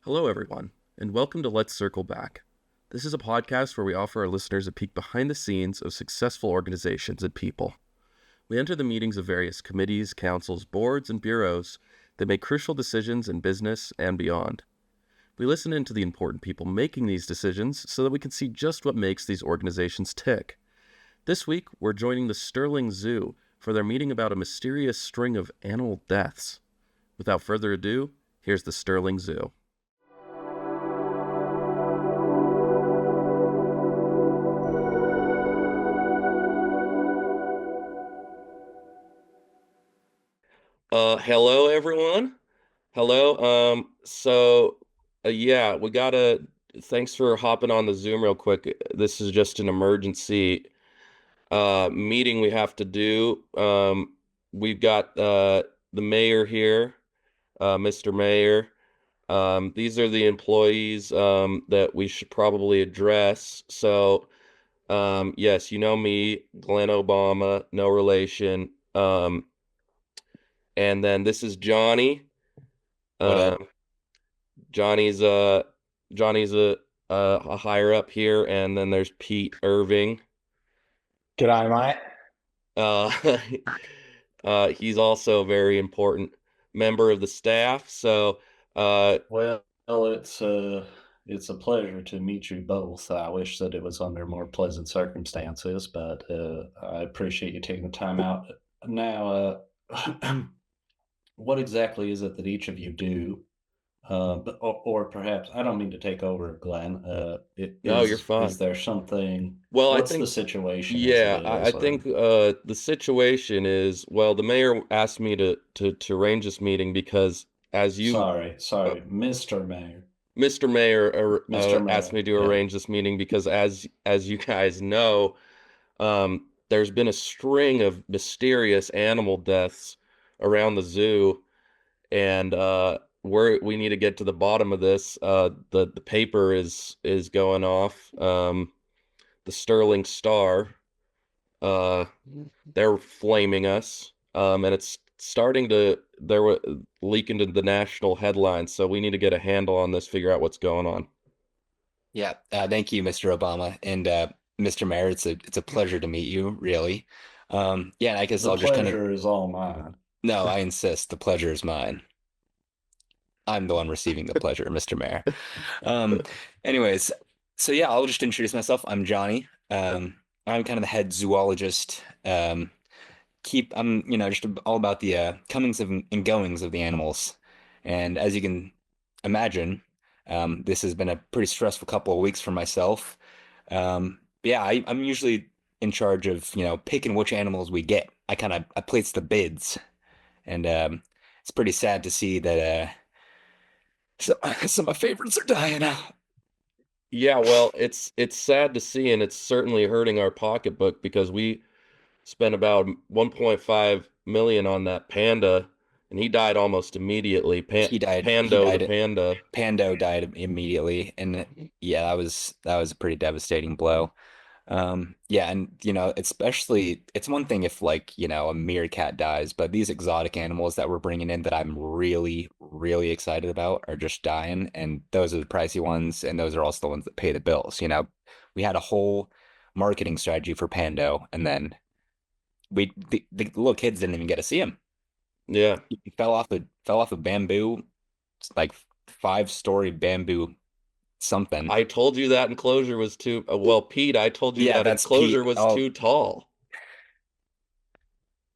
Hello, everyone, and welcome to Let's Circle Back. This is a podcast where we offer our listeners a peek behind the scenes of successful organizations and people. We enter the meetings of various committees, councils, boards, and bureaus that make crucial decisions in business and beyond. We listen into the important people making these decisions so that we can see just what makes these organizations tick. This week, we're joining the Sterling Zoo for their meeting about a mysterious string of animal deaths. Without further ado, here's the Sterling Zoo. Hello everyone. Hello. Yeah, thanks for hopping on the Zoom real quick. This is just an emergency meeting we have to do. We've got the mayor here, Mr. Mayor. These are the employees that we should probably address. Yes, you know me, Glenn Obama, no relation. And then this is Johnny. What up? Um, Johnny's uh Johnny's a higher up here, and then there's Pete Irving. G'day, mate. Uh, he's also a very important member of the staff. Uh, Well, it's a pleasure to meet you both. I wish that it was under more pleasant circumstances, but I appreciate you taking the time out. Now, what exactly is it that each of you do? Or perhaps I don't mean to take over, Glenn. no, you're fine. Is there something? Well, I What's the think situation as it yeah, I is? Or think the situation is, well, the mayor asked me to arrange this meeting because as you uh, sorry, Mr. Mayor, Mr. Mayor Mr. asked Mayor. me to Yeah. arrange this meeting because as you guys know, there's been a string of mysterious animal deaths around the zoo, and we need to get to the bottom of this. The paper is going off. The Sterling Star, uh, they're flaming us, and it's starting to leak into the national headlines. So we need to get a handle on this, figure out what's going on. Yeah, thank you, Mr. Obama and Mr. Mayor. It's a pleasure to meet you, really. Yeah, and I guess The I'll just kind of pleasure is all mine. no, I insist. The pleasure is mine. I'm the one receiving the pleasure, Mr. Mayor. Um, anyways, so yeah, I'll just introduce myself. I'm Johnny. I'm kind of the head zoologist. I'm just all about the comings of and goings of the animals. And as you can imagine, this has been a pretty stressful couple of weeks for myself. But yeah, I'm usually in charge of, picking which animals we get. I place the bids, and it's pretty sad to see that some, some of my favorites are dying out. Yeah, well, it's sad to see, and it's certainly hurting our pocketbook because we spent about 1.5 million on that panda, and he died almost immediately. He Pando the died. panda. Pando died immediately, and yeah, that was a pretty devastating blow. Yeah, and especially it's one thing if like, a meerkat dies, but these exotic animals that we're bringing in that I'm really, really excited about are just dying, and those are the pricey ones, and those are also the ones that pay the bills. We had a whole marketing strategy for Pando, and then the little kids didn't even get to see him. Yeah, He fell off a bamboo, like 5-story bamboo something. I told you that enclosure was too, well, Pete, I told you Yeah, that that's enclosure Pete. was Oh, too tall.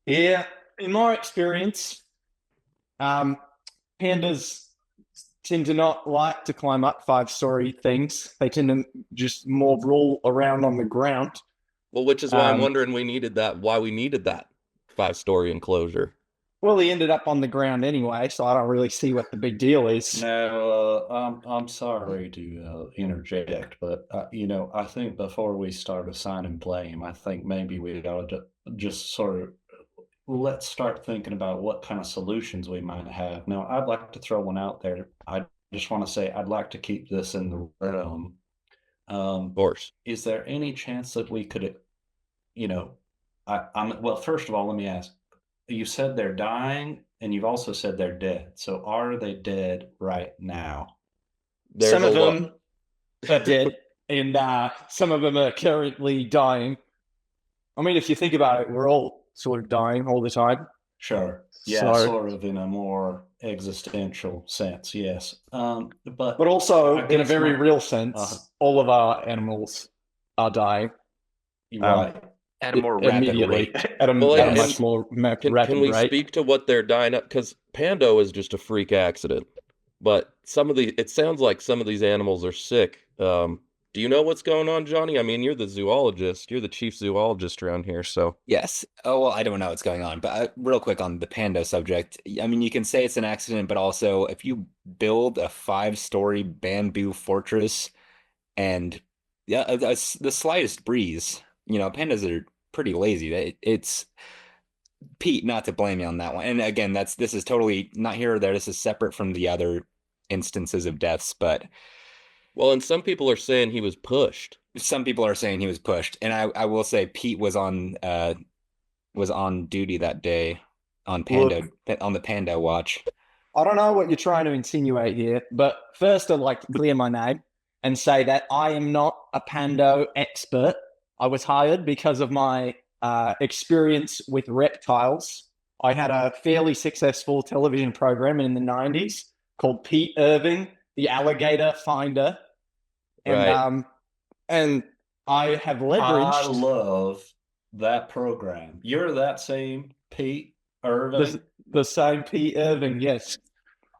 Yeah, in my experience, um, pandas tend to not like to climb up 5-story things. They tend to just more roll around on the ground. Well, which is why I'm Um, wondering why we needed that 5-story enclosure. well, he ended up on the ground anyway, so I don't really see what the big deal is. Now, I'm sorry to interject, but I think before we start assigning blame, I think maybe we ought to just sort of let's start thinking about what kind of solutions we might have. Now, I'd like to throw one out there. I just want to say I'd like to keep this in the realm. Of Um, course. is there any chance that we could, you know, well, first of all, let me ask. You said they're dying, and you've also said they're dead. So are they dead right now? There's some a of lot. them are dead, and some of them are currently dying. I mean, if you think about it, we're all sort of dying all the time. Sure. Yeah, So, sort of in a more existential sense, yes. But but also I in a guess very my real sense, all of our animals are dying right. At a more rapid immediately rate. at a, Well, at a and much more can rapid we rate. speak to what they're dying of? Because Pando is just a freak accident, but it sounds like some of these animals are sick. Do you know what's going on, Johnny? I mean, you're the zoologist. You're the chief zoologist around here, so. Yes. Oh, well, I don't know what's going on, but real quick on the panda subject. I mean, you can say it's an accident, but also if you build a 5-story bamboo fortress and yeah, the slightest breeze, pandas are pretty lazy. It's Pete, not to blame you on that one. And again, this is totally not here or there. This is separate from the other instances of deaths, but Well, and some people are saying he was pushed. some people are saying he was pushed. And I will say Pete was on duty that day on Look, the Panda watch. I don't know what you're trying to insinuate here, but first I'd like to clear my name and say that I am not a pando expert. I was hired because of my experience with reptiles. I had a fairly successful television program in the 90s called Pete Irving, the Alligator Finder. And Right. and I have I leveraged love that program. You're that same Pete Irving. the same Pete Irving, yes.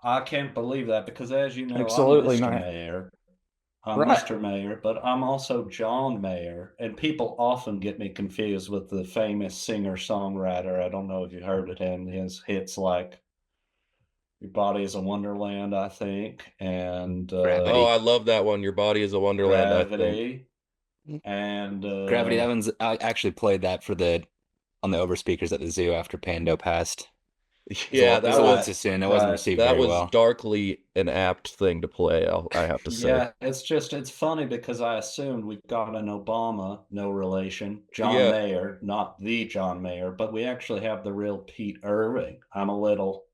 I can't believe that because, as you know, Absolutely, I'm Mr. mate. Mayor. I'm Right. Mr. Mayor, but I'm also John Mayer, and people often get me confused with the famous singer-songwriter. I don't know if you heard of him. His hits like "Your Body Is a Wonderland," I think, and Oh, Gravity. I love that one. Your body is a wonderland, I think. "Gravity," and Gravity. I actually played that on the overspeakers at the zoo after Pando passed. Yeah, It was a little too soon. It wasn't right. received that very was well. darkly an apt thing to play, I have to say. Yeah, it's funny because I assumed we've got an Obama, no relation, John Yeah, Mayer, not the John Mayer, but we actually have the real Pete Irving. I'm a little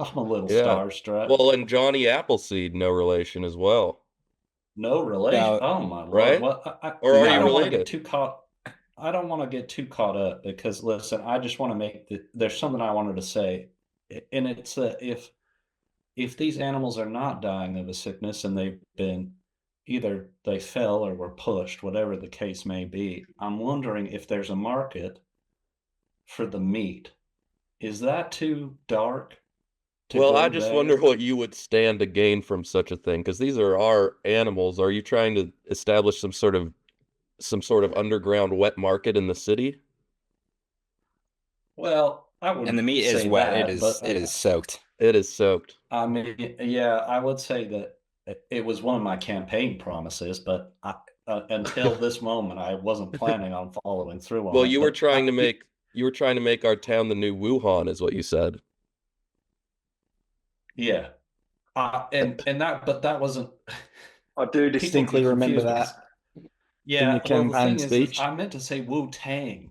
yeah. starstruck. Well, and Johnny Appleseed, no relation as well, No relation. Now, Oh my Lord. right? Well, Or are I you now, don't want to get related? too caught. I don't want to get too caught up because listen, I just want to there's something I wanted to say, and it's that if these animals are not dying of a sickness and they've been either they fell or were pushed, whatever the case may be, I'm wondering if there's a market for the meat. Is that too dark to Well, I go just wonder there? what you would stand to gain from such a thing, because these are our animals. Are you trying to establish some sort of underground wet market in the city? Well, I and the wouldn't meat is say wet. that, but It is soaked. It is soaked. I mean, yeah, I would say that it was one of my campaign promises, but until this moment, I wasn't planning on following through on Well, it. But you were trying to make our town the new Wuhan, is what you said. yeah, but that wasn't. I do People get distinctly remember confused that because in yeah, your well, the campaign thing is speech. I meant to say Wu Tang.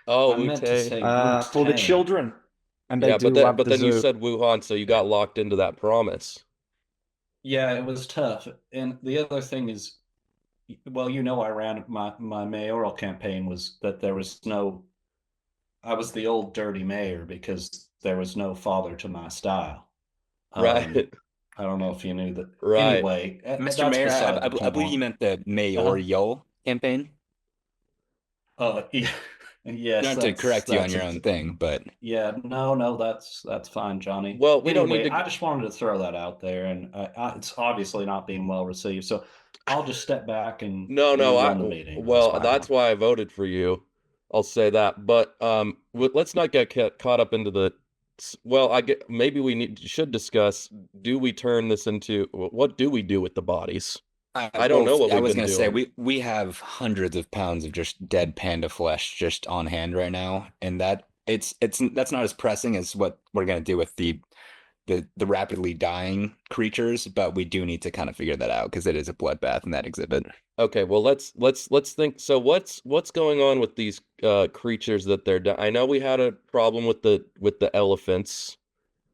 Oh, I meant to Wu-Tang. say Wu For the Tang. children, and they Yeah, do love but the then you zoo. said Wuhan, so you got locked into that promise. Yeah, it was tough. And the other thing is, well, I ran my mayoral campaign was that there was no I was the old dirty mayor because there was no father to my style. Um, Right. I don't know if you knew that. Right. Anyway, Mr. that's Mayor, beside the I believe you point. meant the Uh-huh. mayoral campaign. Yeah, yes, Not to correct you on your own thing, but yeah. No, that's fine, Johnny. Well, we don't need Anyway, to. I just wanted to throw that out there, and it's obviously not being well received. So I'll just step back and No, no. you run the meeting. That's Well, fine. that's why I voted for you. I'll say that. But let's not get caught up into the. Well, I get maybe should discuss. Do we turn this into what do we do with the bodies? I don't know what I we've was been gonna say doing. we have hundreds of pounds of just dead panda flesh just on hand right now, and that's not as pressing as what we're gonna do with the rapidly dying creatures, but we do need to kind of figure that out because it is a bloodbath in that exhibit. Okay, well let's think. So what's going on with these creatures that I know we had a problem with the elephants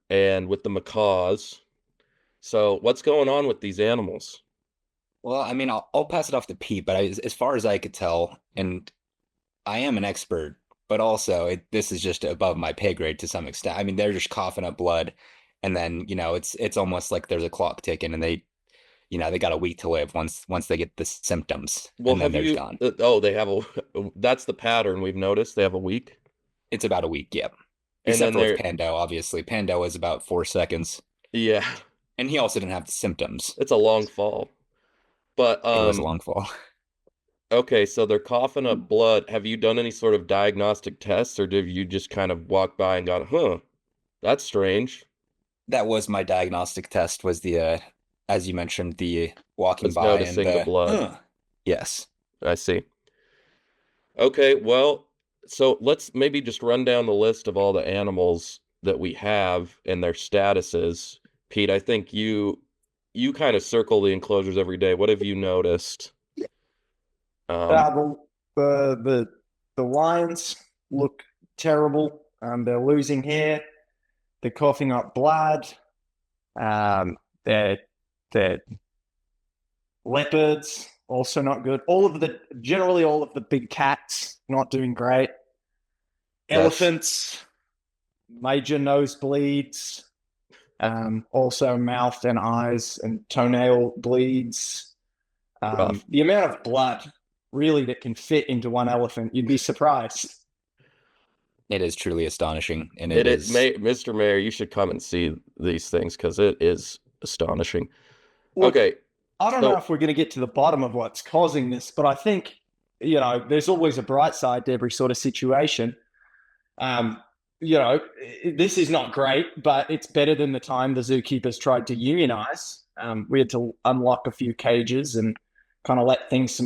and with the macaws. So what's going on with these animals? Well, I mean, I'll pass it off to Pete, but as far as I could tell, and I am an expert, but also this is just above my pay grade to some extent. I mean, they're just coughing up blood, and then it's almost like there's a clock ticking, and they got a week to live once they get the symptoms, Well, and then have they're you? gone. Oh, they have a. That's the pattern we've noticed. They have a week, It's about a week, yep. and Except then for with they're Pando, obviously. Pando is about 4 seconds, yeah. and he also didn't have the symptoms. It's a long fall. But It was a long fall. okay, so they're coughing up blood. Have you done any sort of diagnostic tests, or did you just kind of walk by and gone, huh, that's strange? That was my diagnostic test, was as you mentioned, the walking Was by and noticing the blood. Yes. I see. Okay, well, so let's maybe just run down the list of all the animals that we have and their statuses. Pete, I think you kind of circle the enclosures every day. What have you noticed? The, the lions look terrible. They're losing hair. They're coughing up blood. They're leopards also not good. Generally all of the big cats not doing great. Elephants, major nosebleeds. Also mouth and eyes and toenail bleeds. The amount of blood really that can fit into one elephant, you'd be surprised. It is truly astonishing, and it is. Mr. Mayor, you should come and see these things because it is astonishing. Look, okay. I don't know if we're going to get to the bottom of what's causing this, but I think, there's always a bright side to every sort of situation. This is not great, but it's better than the time the zookeepers tried to unionize. We had to unlock a few cages and kind of let things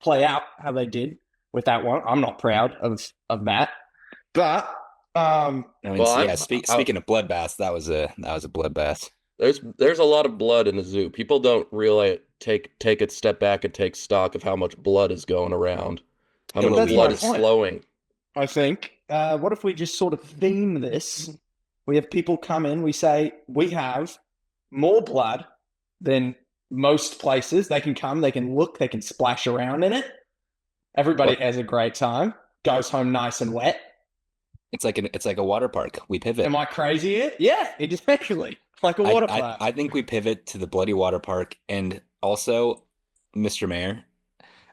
play out how they did with that one. I'm not proud of that, but speaking of bloodbaths, that was a bloodbath. There's a lot of blood in the zoo. People don't really take a step back and take stock of how much blood is going around, how much blood is flowing. I think. What if we just sort of theme this? We have people come in, we say, we have more blood than most places. They can come, they can look, they can splash around in it. Everybody has a great time, goes home nice and wet. It's like a water park. We pivot. Am I crazy here? Yeah, exactly. Like a water park. I think we pivot to the bloody water park. And also, Mr. Mayor,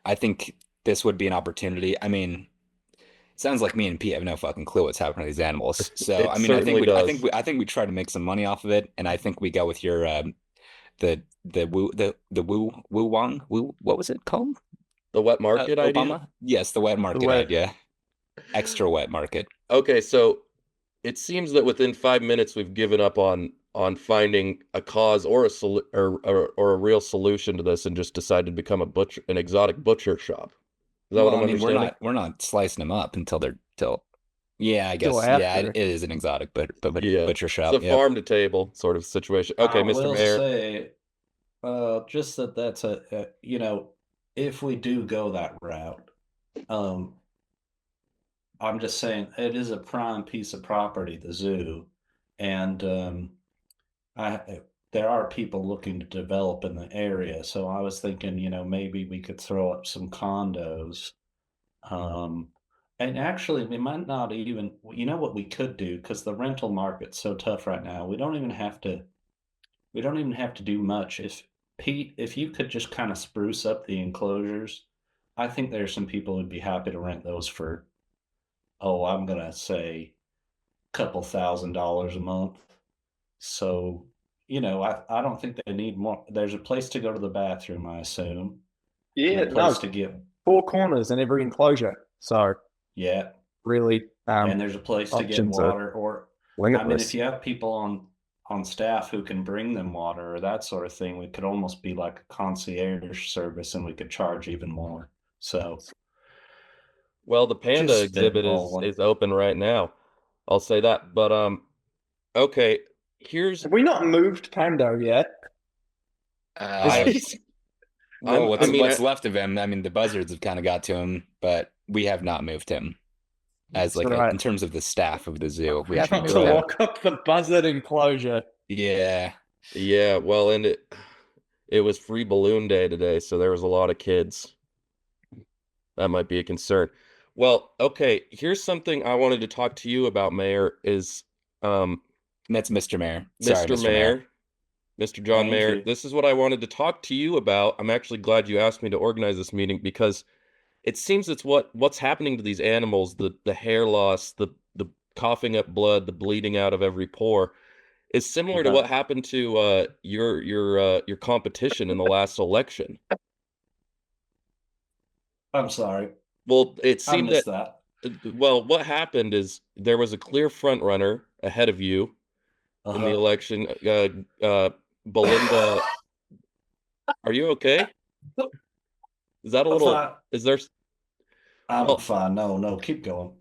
I think this would be an opportunity. I mean, it sounds like me and Pete have no fucking clue what's happening to these animals. So I think we try to make some money off of it, and I think we go with your the what was it called? The wet market idea? Obama? Yes, the wet market idea. Extra wet market. Okay, so it seems that within 5 minutes we've given up on finding a cause or a real solution to this, and just decided to become an exotic butcher shop. Is that what I'm understanding? We're not slicing them up until yeah, I guess it is an exotic butcher shop. It's a farm to table sort of situation. Okay, Mr. Mayor. I will say, just that's if we do go that route, I'm just saying it is a prime piece of property, the zoo, and there are people looking to develop in the area. So I was thinking, maybe we could throw up some condos. And actually, we might not even, what we could do, because the rental market's so tough right now. We don't even have to do much. If you could just kind of spruce up the enclosures, I think there's some people who'd be happy to rent those for, I'm gonna say, a couple $1,000s a month. So, I don't think they need more. There's a place to go to the bathroom, I assume. Yeah, a place to get 4 corners in every enclosure. So yeah, really, and there's a place to get water, or if you have people on staff who can bring them water or that sort of thing, we could almost be like a concierge service, and we could charge even more. So, well, the panda exhibit is open right now. I'll say that. But okay, have we not moved Pando yet? What's left of him? I mean, the buzzards have kind of got to him, but we have not moved him. In terms of the staff of the zoo, we have to walk up the buzzard enclosure. Yeah, Yeah, well, and it was free balloon day today, so there was a lot of kids. That might be a concern. Well, okay, here's something I wanted to talk to you about, Mayor, is um And that's Mr. Mayor. Sorry, Mr. Mr. Mayor. Mayor, Mr. John Thank Mayor. you. This is what I wanted to talk to you about. I'm actually glad you asked me to organize this meeting because it seems it's what's happening to these animals, the hair loss, the coughing up blood, the bleeding out of every pore, is similar to Uh-huh. what happened to your competition in the last election. I'm sorry. Well, it I seemed that missed that. well, what happened is there was a clear front runner ahead of you in the Uh-huh. election. Belinda, are you okay? Is that a I'm little? fine. Is there? I'm Well, fine. No, keep going.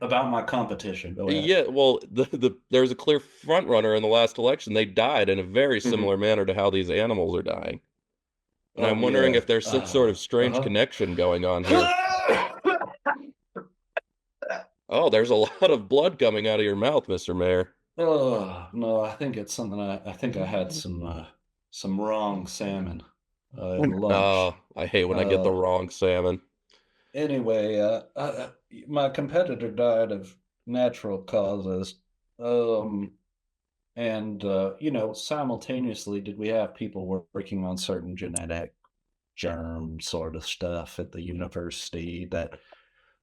About my competition. Go ahead. yeah. Well, there was a clear front runner in the last election. They died in a very Mhm. similar manner to how these animals are dying. And I'm Oh wondering yeah. if there's some sort of strange Uh-huh. connection going on here. Oh, there's a lot of blood coming out of your mouth, Mr. Mayor. Oh no, I think it's something I think I had some wrong salmon at lunch. I hate when I get the Uh wrong salmon. anyway, my competitor died of natural causes. Um and simultaneously did we have people working on certain genetic germ sort of stuff at the university that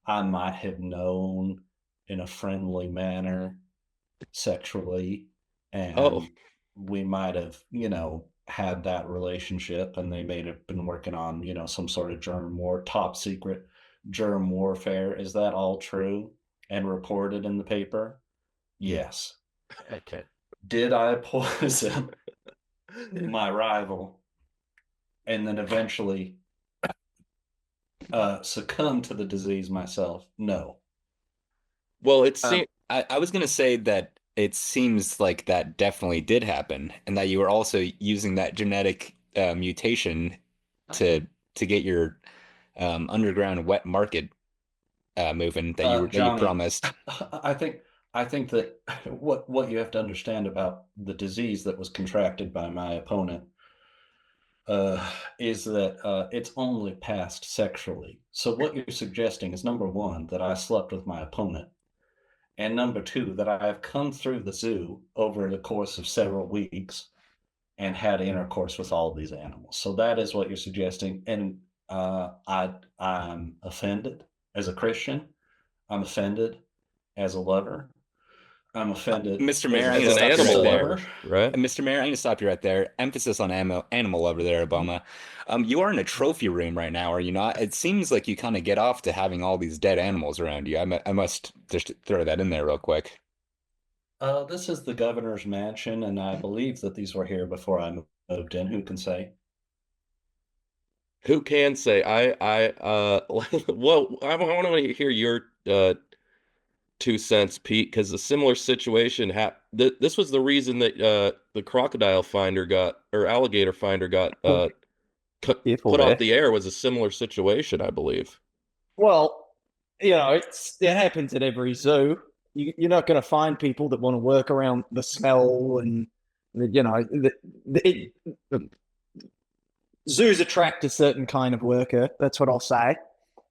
I might have known in a friendly manner sexually, Oh, and we might have, had that relationship, and they may have been working on, some sort of germ war, top secret germ warfare. Is that all true and reported in the paper? Yes. okay. Did I poison my rival and then eventually succumb to the disease myself? No. Well, it seems. I was gonna say that it seems like that definitely did happen, and that you were also using that genetic mutation to get your underground wet market moving that you Johnny, promised. I think I think that what you have to understand about the disease that was contracted by my opponent is that it's only passed sexually. So what you're suggesting is number one, that I slept with my opponent, and number two, that I have come through the zoo over the course of several weeks and had intercourse with all of these animals. So that is what you're suggesting, and I'm offended as a Christian. I'm offended as a lover. I'm offended Mr. as Mayor, a I'm As gonna an stop you football right animal there. lover, lover. right? Mr. Mayor, I'm gonna stop you right there. Emphasis on animal over there, Obama. You are in a trophy room right now, are you not? It seems like you kind of get off to having all these dead animals around you. I must just throw that in there real quick. This is the governor's mansion, and I believe that these were here before I moved in. Who can say? Who can say? Well, I want to hear your 2 cents, Pete, because a similar situation happened. This was the reason that the crocodile finder got or alligator finder got Careful put off there. the air was a similar situation, I believe. Well, it happens at every zoo. You're not going to find people that want to work around the smell and the zoos attract a certain kind of worker. That's what I'll say.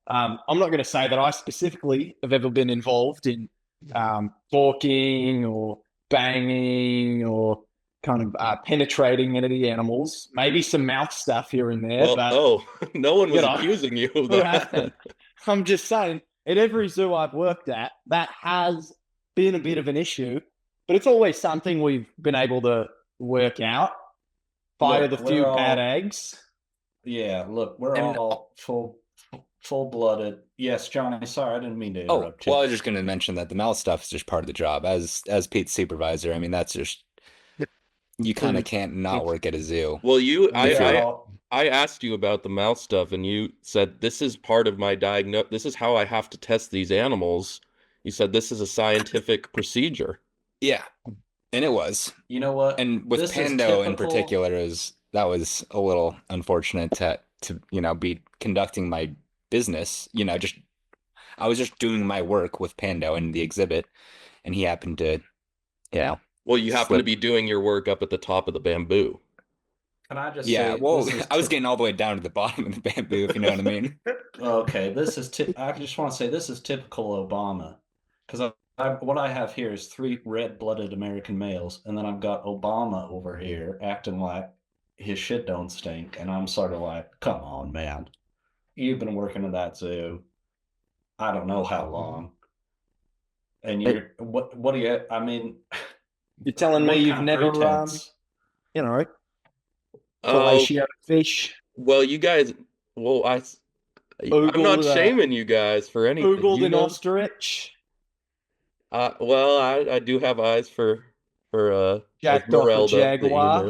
I'm not going to say that I specifically have ever been involved in talking or banging or kind of penetrating any of the animals. Maybe some mouth stuff here and there, Well, but oh, no one you was know, accusing you of who hasn't? that. I'm just saying, at every zoo I've worked at, that has been a bit of an issue, but it's always something we've been able to work out. Fire the Look, few bad eggs. look, we're And all full-blooded. Yes, Johnny, sorry, I didn't mean to oh, interrupt well, you. I was just gonna mention that the mouth stuff is just part of the job. As Pete's supervisor, I mean that's just you kind of Food. can't not work at a zoo Well, if you're I asked you about the mouth stuff, and you said this is part of my diagnose. This is how I have to test these animals. You said this is a scientific procedure. yeah, and it was. You know what? And with This is Pando in typical. particular, is that was a little unfortunate to be conducting my business. Just I was just doing my work with Pando in the exhibit, and he happened to, you know, Well, you happen to be doing your work up at the top of the bamboo. Can I just Yeah, say well, this is I was getting all the way down to the bottom of the bamboo, if you know what I mean. okay, this is I just want to say this is typical Obama, because what I have here is three red-blooded American males, and then I've got Obama over here acting like his shit don't stink, and I'm sort of like, come on, man, you've been working at that zoo, I don't know how long, and you're what do you? I mean, You're telling me what you've kind of never, pretense? Oh, fellatio fish, well, you guys, well, I'm not oogled, shaming you guys for anything. oogled You an know, ostrich, well, I do have eyes for jacked off a Esmeralda that you jaguar. knew.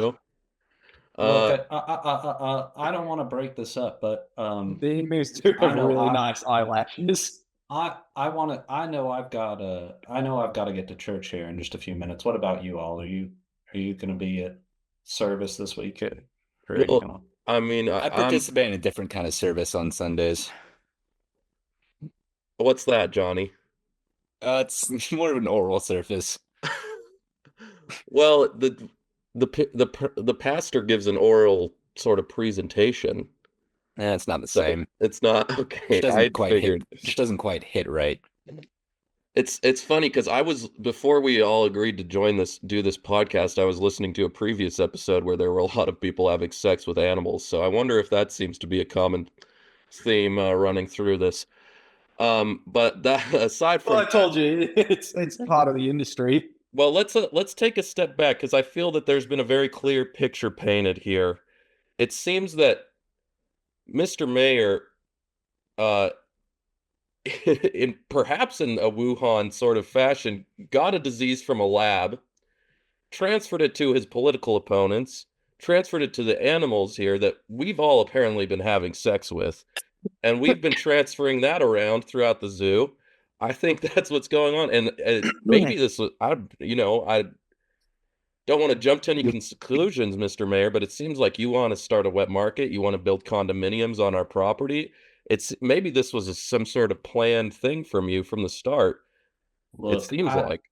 Look, Uh, I don't want to break this up, but The emus do I have know really nice eyelashes. I want to. I know I've got to get to church here in just a few minutes. What about you all? Are you going to be at service this week, okay. or are you Well, gonna? I mean, I participate in a different kind of service on Sundays. what's that, Johnny? It's more of an oral service. Well, the pastor gives an oral sort of presentation. It's not the So same. it's not Just okay. doesn't I quite figured hit. Just doesn't quite hit right. it's funny because I was before we all agreed to do this podcast, I was listening to a previous episode where there were a lot of people having sex with animals. So I wonder if that seems to be a common theme running through this. But that aside Well, from I told you, it's part of the industry. well, let's take a step back because I feel that there's been a very clear picture painted here. It seems that Mr. Mayor, uh, in perhaps in a Wuhan sort of fashion, got a disease from a lab, transferred it to his political opponents, transferred it to the animals here that we've all apparently been having sex with, and we've been transferring that around throughout the zoo. I think that's what's going on, and maybe this was I don't want to jump to any conclusions, Mr. Mayor, but it seems like you want to start a wet market. You want to build condominiums on our property. It's maybe this was some sort of planned thing from you from the start. It Look, seems like.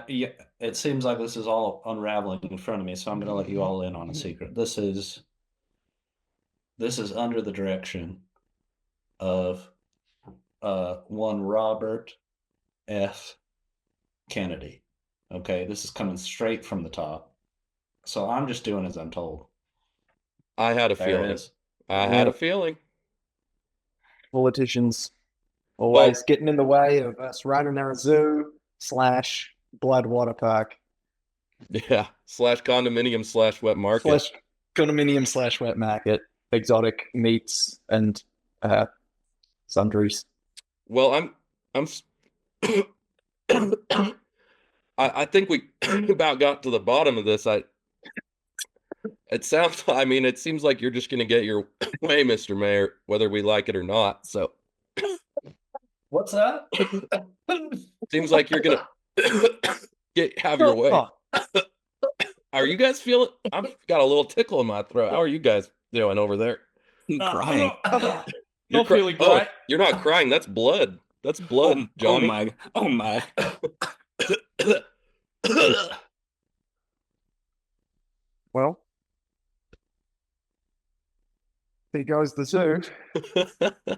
yeah, it seems like this is all unraveling in front of me, so I'm going to let you all in on a secret. This is under the direction of one Robert F. Kennedy. Okay, this is coming straight from the top. So I'm just doing as I'm told. I had a There it feeling. is. I had a feeling. Politicians Well, always getting in the way of us running our zoo / blood water park yeah. Slash condominium slash wet market. / condominium / wet market, exotic meats and sundries. Well, I'm I think we about got to the bottom of this. I mean, it seems like you're just going to get your way, Mr. Mayor, whether we like it or not. So, What's that? seems like you're going to have your way. Are you guys feeling? I've got a little tickle in my throat. How are you guys doing over there? I'm crying. Not feeling great. You're not crying. That's blood. That's blood, Oh Johnny. my! Oh my! Well, there goes the zoo.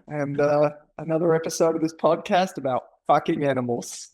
And another episode of this podcast about fucking animals.